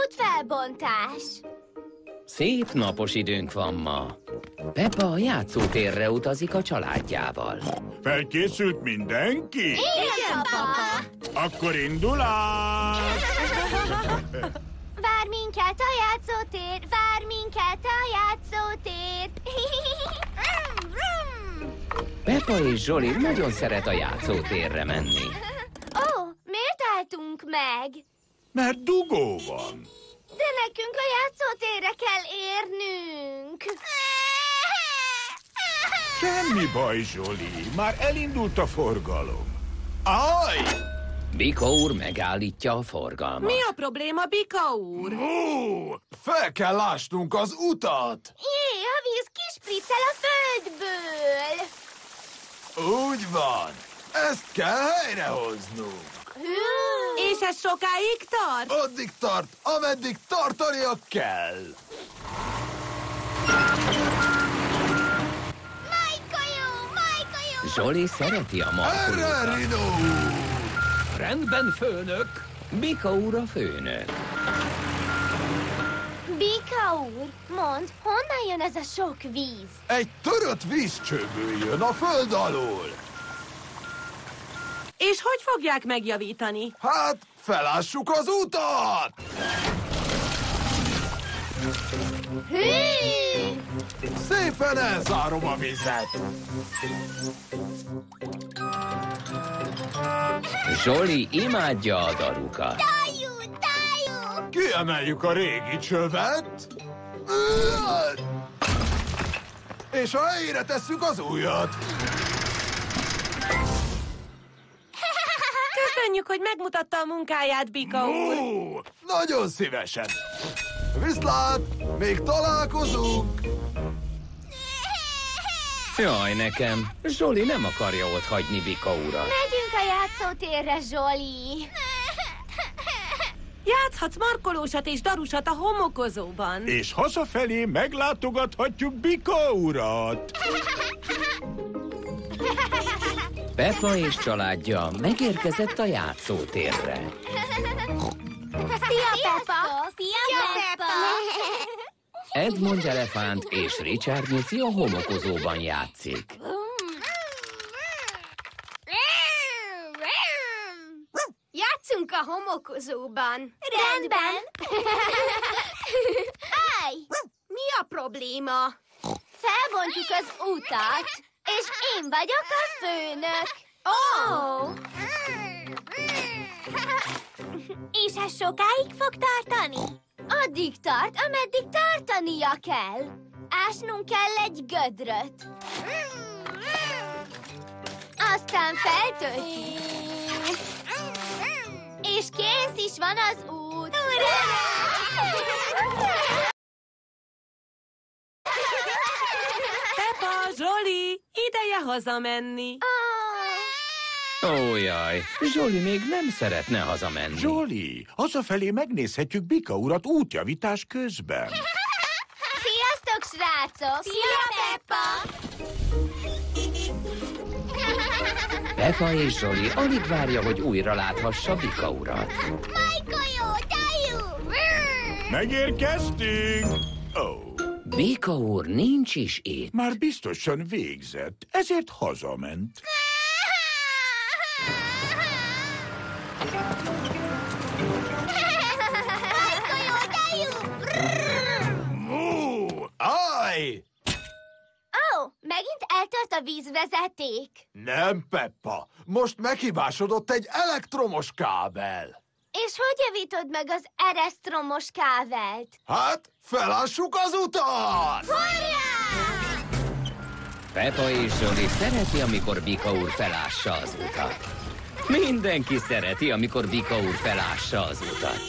útfelbontás. Szép napos időnk van ma. Peppa a játszótérre utazik a családjával. Felkészült mindenki? Igen, papa. Akkor indulás! Vár minket a játszótér, vár minket a játszótér. Peppa és Zsoli nagyon szeret a játszótérre menni. Ó, miért álltunk meg? Mert dugó van. De nekünk a játszótérre kell érnünk. Semmi baj, Zsoli. Már elindult a forgalom. Aj! Bika úr megállítja a forgalmat. Mi a probléma, Bika úr? Fel kell ásnunk az utat! Jé, a víz kispriccel a földből. Úgy van. Ezt kell helyrehoznunk. És ez sokáig tart? Addig tart, ameddig tartania kell. Majkajó! Zsoli szereti a markolókat. Erre, Rino! Rendben, főnök. Bika úr a főnök. Bika úr, mondd, honnan jön ez a sok víz? Egy törött vízcsőből jön a föld alól. És hogy fogják megjavítani? Hát, felássuk az utat! Hű! Szépen elzárom a vizet. Zsoli imádja a darukat. Tájú! Kiemeljük a régi csövet. És a helyére tesszük az újat. Köszönjük, hogy megmutatta a munkáját, Bika úr. Nagyon szívesen. Viszlát, még találkozunk. Jaj, nekem. Zsoli nem akarja ott hagyni Bika urat. Megyünk a játszótérre, Zsoli. Játszhatsz markolósat és darusat a homokozóban. És hazafelé meglátogathatjuk Bika urat. Peppa és családja megérkezett a játszótérre. Szia, Peppa! Szia, Peppa! Edmond elefánt és Richard nyuszi a homokozóban játszik. Játszunk a homokozóban. Rendben. Állj! Mi a probléma? Felbontjuk az utat, és én vagyok a főnök. Ó! És ez sokáig fog tartani? Addig tart, ameddig tartania kell. Ásnunk kell egy gödröt. Aztán feltöltjük. És kész is van az út. Peppa, Zsoli, ideje hazamenni. Ó, jaj, Zsoli még nem szeretne hazamenni. Zsoli, hazafelé megnézhetjük Bika urat útjavítás közben. Sziasztok, srácok! Szia, Peppa! Peppa és Zsoli alig várja, hogy újra láthassa Bika urat. Majkajó, tájú! Megérkeztünk! Ó, Bika úr nincs is itt. már biztosan végzett, ezért hazament. Majkajó, tájú! Aj! Ó, megint eltört a vízvezeték. Nem, Peppa, most meghibásodott egy elektromos kábel. És hogy javítod meg az eresztromos kávelt? Hát, felássuk az utat! Hurrá! Peppa és Zsoli szereti, amikor Bika úr felássa az utat. Mindenki szereti, amikor Bika úr felássa az utat.